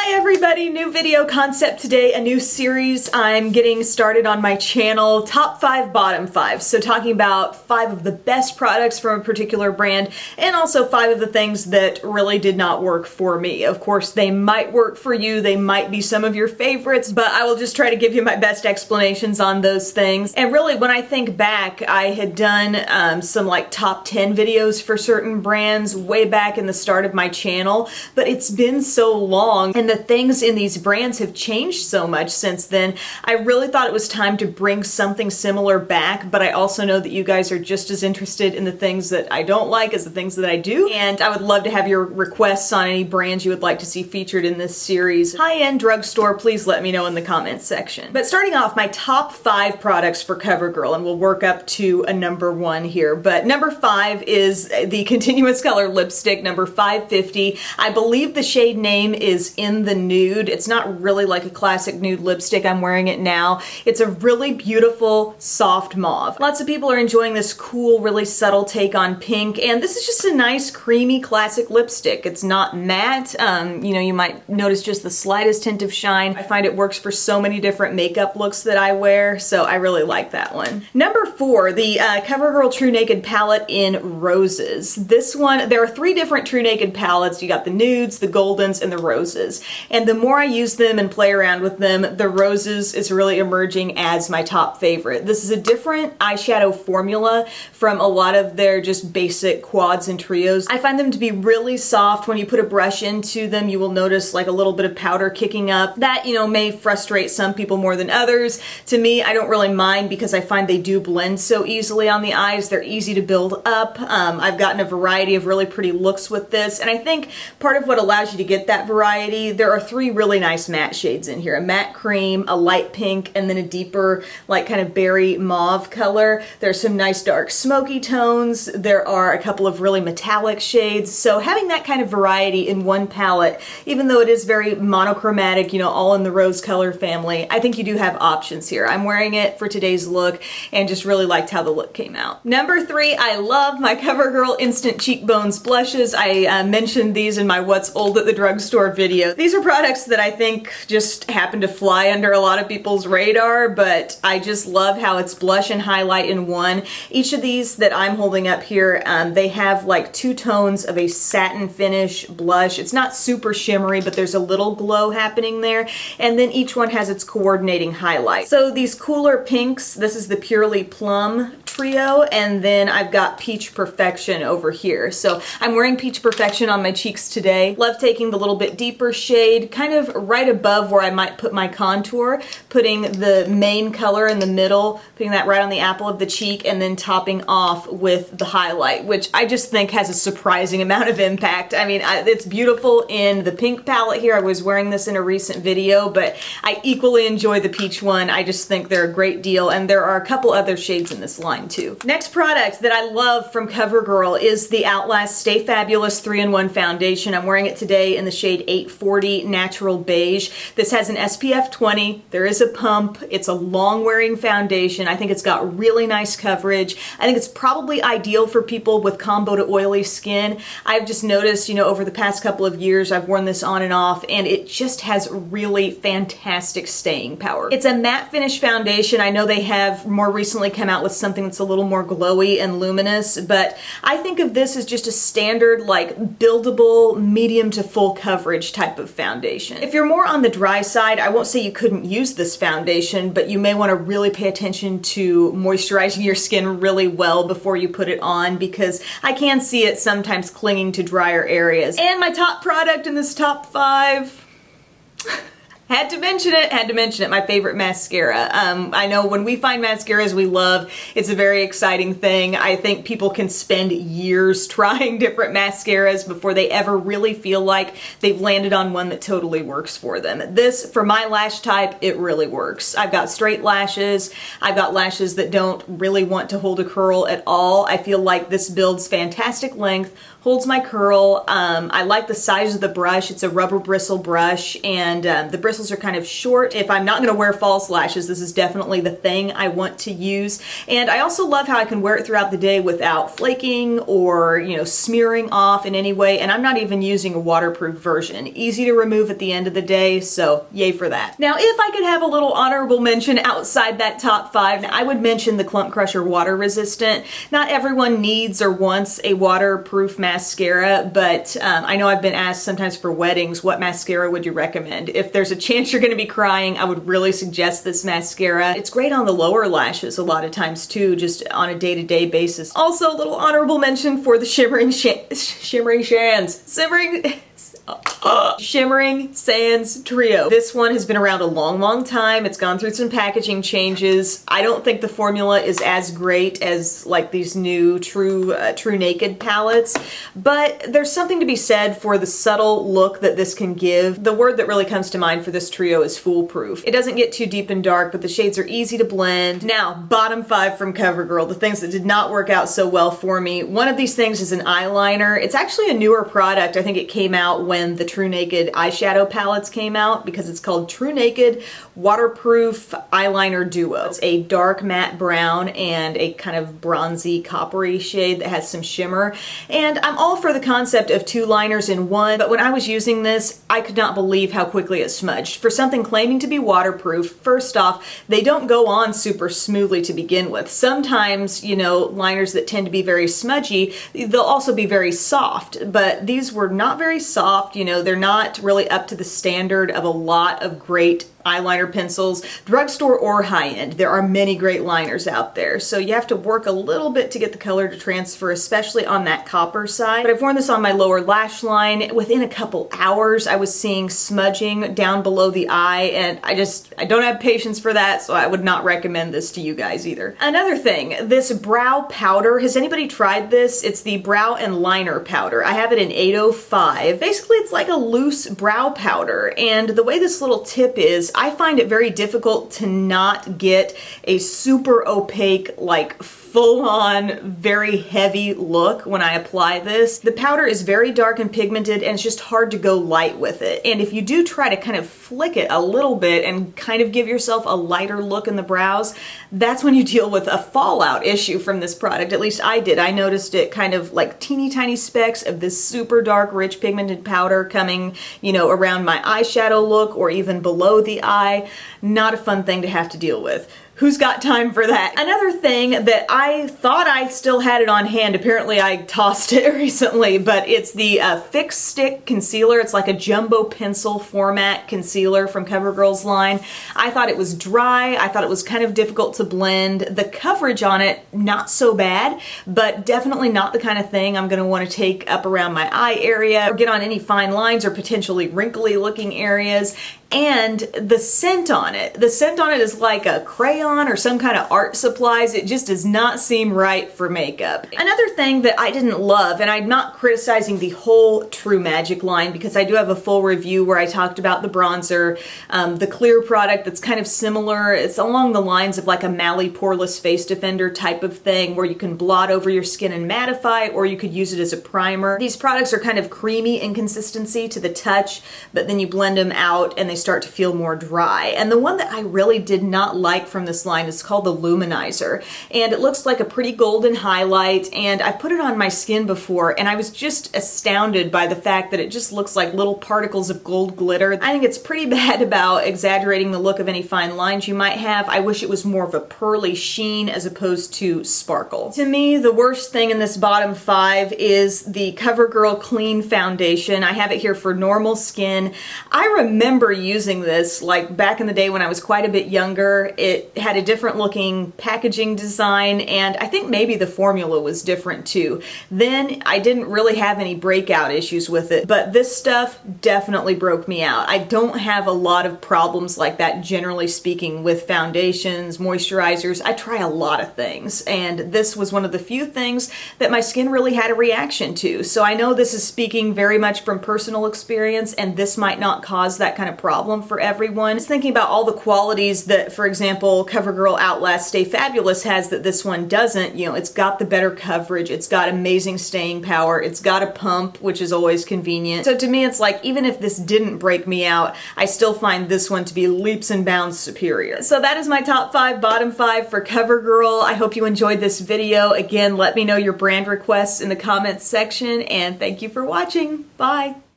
Hi everybody, new video concept today, a new series I'm getting started on my channel, top 5, bottom 5. So talking about 5 of the best products from a particular brand and also 5 of the things that really did not work for me. Of course, they might work for you, they might be some of your favorites, but I will just try to give you my best explanations on those things. And really, when I think back, I had done some like top 10 videos for certain brands way back in the start of my channel, but it's been so long and the things in these brands have changed so much since then. I really thought it was time to bring something similar back, but I also know that you guys are just as interested in the things that I don't like as the things that I do, and I would love to have your requests on any brands you would like to see featured in this series. High-end drugstore, please let me know in the comments section. But starting off, my top 5 products for CoverGirl, and we'll work up to a number 1 here, but number 5 is the Continuous Color Lipstick, number 550. I believe the shade name is In the Nude. It's not really like a classic nude lipstick. I'm wearing it now. It's a really beautiful, soft mauve. Lots of people are enjoying this cool, really subtle take on pink, and this is just a nice, creamy, classic lipstick. It's not matte. You know, you might notice just the slightest hint of shine. I find it works for so many different makeup looks that I wear, so I really like that one. Number 4, the CoverGirl True Naked palette in Roses. This one, there are 3 different True Naked palettes. You got the nudes, the goldens, and the roses. And the more I use them and play around with them, the roses is really emerging as my top favorite. This is a different eyeshadow formula from a lot of their just basic quads and trios. I find them to be really soft. When you put a brush into them, you will notice like a little bit of powder kicking up. That, you know, may frustrate some people more than others. To me, I don't really mind because I find they do blend so easily on the eyes. They're easy to build up. I've gotten a variety of really pretty looks with this, and I think part of what allows you to get that variety, there are 3 really nice matte shades in here. A matte cream, a light pink, and then a deeper, like kind of berry mauve color. There's some nice dark smoky tones. There are a couple of really metallic shades. So having that kind of variety in one palette, even though it is very monochromatic, you know, all in the rose color family, I think you do have options here. I'm wearing it for today's look and just really liked how the look came out. Number 3, I love my CoverGirl Instant Cheekbones blushes. I mentioned these in my What's Old at the Drugstore video. These are products that I think just happen to fly under a lot of people's radar, but I just love how it's blush and highlight in one. Each of these that I'm holding up here, they have like 2 tones of a satin finish blush. It's not super shimmery, but there's a little glow happening there, and then each one has its coordinating highlight. So these cooler pinks, this is the Purely Plum trio, and then I've got Peach Perfection over here. So I'm wearing Peach Perfection on my cheeks today. Love taking the little bit deeper shade, kind of right above where I might put my contour, putting the main color in the middle, putting that right on the apple of the cheek, and then topping off with the highlight, which I just think has a surprising amount of impact. I mean, it's beautiful in the pink palette here. I was wearing this in a recent video, but I equally enjoy the peach one. I just think they're a great deal, and there are a couple other shades in this line too. Next product that I love from CoverGirl is the Outlast Stay Fabulous 3-in-1 foundation. I'm wearing it today in the shade 840 Natural Beige. This has an SPF 20. There is a pump. It's a long-wearing foundation. I think it's got really nice coverage. I think it's probably ideal for people with combo to oily skin. I've just noticed, you know, over the past couple of years, I've worn this on and off, and it just has really fantastic staying power. It's a matte finish foundation. I know they have more recently come out with something that's a little more glowy and luminous, but I think of this as just a standard, like, buildable, medium to full coverage type of foundation. If you're more on the dry side, I won't say you couldn't use this foundation, but you may want to really pay attention to moisturizing your skin really well before you put it on, because I can see it sometimes clinging to drier areas. And my top product in this top 5... Had to mention it, my favorite mascara. I know when we find mascaras we love, it's a very exciting thing. I think people can spend years trying different mascaras before they ever really feel like they've landed on one that totally works for them. This, for my lash type, it really works. I've got straight lashes, I've got lashes that don't really want to hold a curl at all. I feel like this builds fantastic length, holds my curl. I like the size of the brush. It's a rubber bristle brush, and the bristles are kind of short. If I'm not going to wear false lashes, this is definitely the thing I want to use. And I also love how I can wear it throughout the day without flaking or, you know, smearing off in any way. And I'm not even using a waterproof version. Easy to remove at the end of the day, so yay for that. Now, if I could have a little honorable mention outside that top 5, I would mention the Clump Crusher water resistant. Not everyone needs or wants a waterproof mascara, but I know I've been asked sometimes for weddings, what mascara would you recommend? If there's a chance you're going to be crying, I would really suggest this mascara. It's great on the lower lashes a lot of times too, just on a day-to-day basis. Also, a little honorable mention for the Shimmering Sands Trio. This one has been around a long time. It's gone through some packaging changes. I don't think the formula is as great as like these new True Naked palettes, but there's something to be said for the subtle look that this can give. The word that really comes to mind for this trio is foolproof. It doesn't get too deep and dark, but the shades are easy to blend. Now, bottom 5 from CoverGirl, the things that did not work out so well for me. One of these things is an eyeliner. It's actually a newer product. I think it came out when the True Naked eyeshadow palettes came out, because it's called True Naked Waterproof Eyeliner Duo. It's a dark matte brown and a kind of bronzy coppery shade that has some shimmer. And I'm all for the concept of 2 liners in one, but when I was using this, I could not believe how quickly it smudged. For something claiming to be waterproof, first off, they don't go on super smoothly to begin with. Sometimes, you know, liners that tend to be very smudgy, they'll also be very soft, but these were not very soft. You know, they're not really up to the standard of a lot of great eyeliner pencils, drugstore or high-end. There are many great liners out there, so you have to work a little bit to get the color to transfer, especially on that copper side. But I've worn this on my lower lash line. Within a couple hours, I was seeing smudging down below the eye, and I don't have patience for that, so I would not recommend this to you guys either. Another thing, this brow powder. Has anybody tried this? It's the Brow and Liner Powder. I have it in 805. Basically, it's like a loose brow powder, and the way this little tip is, I find it very difficult to not get a super opaque, like full-on, very heavy look when I apply this. The powder is very dark and pigmented, and it's just hard to go light with it. And if you do try to kind of flick it a little bit and kind of give yourself a lighter look in the brows, that's when you deal with a fallout issue from this product. At least I did. I noticed it kind of like teeny tiny specks of this super dark, rich pigmented powder coming, you know, around my eyeshadow look or even below the eye. Not a fun thing to have to deal with. Who's got time for that? Another thing that I thought I still had it on hand, apparently I tossed it recently, but it's the Fix Stick Concealer. It's like a jumbo pencil format concealer from CoverGirl's line. I thought it was dry. I thought it was kind of difficult to blend. The coverage on it, not so bad, but definitely not the kind of thing I'm gonna wanna take up around my eye area or get on any fine lines or potentially wrinkly looking areas. And the scent on it is like a crayon or some kind of art supplies. It just does not seem right for makeup. Another thing that I didn't love, and I'm not criticizing the whole True Magic line because I do have a full review where I talked about the bronzer, the clear product that's kind of similar. It's along the lines of like a Mally Poreless Face Defender type of thing where you can blot over your skin and mattify, or you could use it as a primer. These products are kind of creamy in consistency to the touch, but then you blend them out and they start to feel more dry. And the one that I really did not like from this line is called the Luminizer, and it looks like a pretty golden highlight, and I've put it on my skin before and I was just astounded by the fact that it just looks like little particles of gold glitter. I think it's pretty bad about exaggerating the look of any fine lines you might have. I wish it was more of a pearly sheen as opposed to sparkle. To me, the worst thing in this bottom 5 is the CoverGirl Clean Foundation. I have it here for normal skin. I remember using this like back in the day when I was quite a bit younger. It had a different looking packaging design, and I think maybe the formula was different too. Then I didn't really have any breakout issues with it, but this stuff definitely broke me out. I don't have a lot of problems like that generally speaking with foundations, moisturizers. I try a lot of things, and this was one of the few things that my skin really had a reaction to. So I know this is speaking very much from personal experience, and this might not cause that kind of problem for everyone. Just thinking about all the qualities that, for example, CoverGirl Outlast Stay Fabulous has that this one doesn't. You know, it's got the better coverage, it's got amazing staying power, it's got a pump, which is always convenient. So to me, it's like, even if this didn't break me out, I still find this one to be leaps and bounds superior. So that is my top 5, bottom 5 for CoverGirl. I hope you enjoyed this video. Again, let me know your brand requests in the comments section, and thank you for watching. Bye!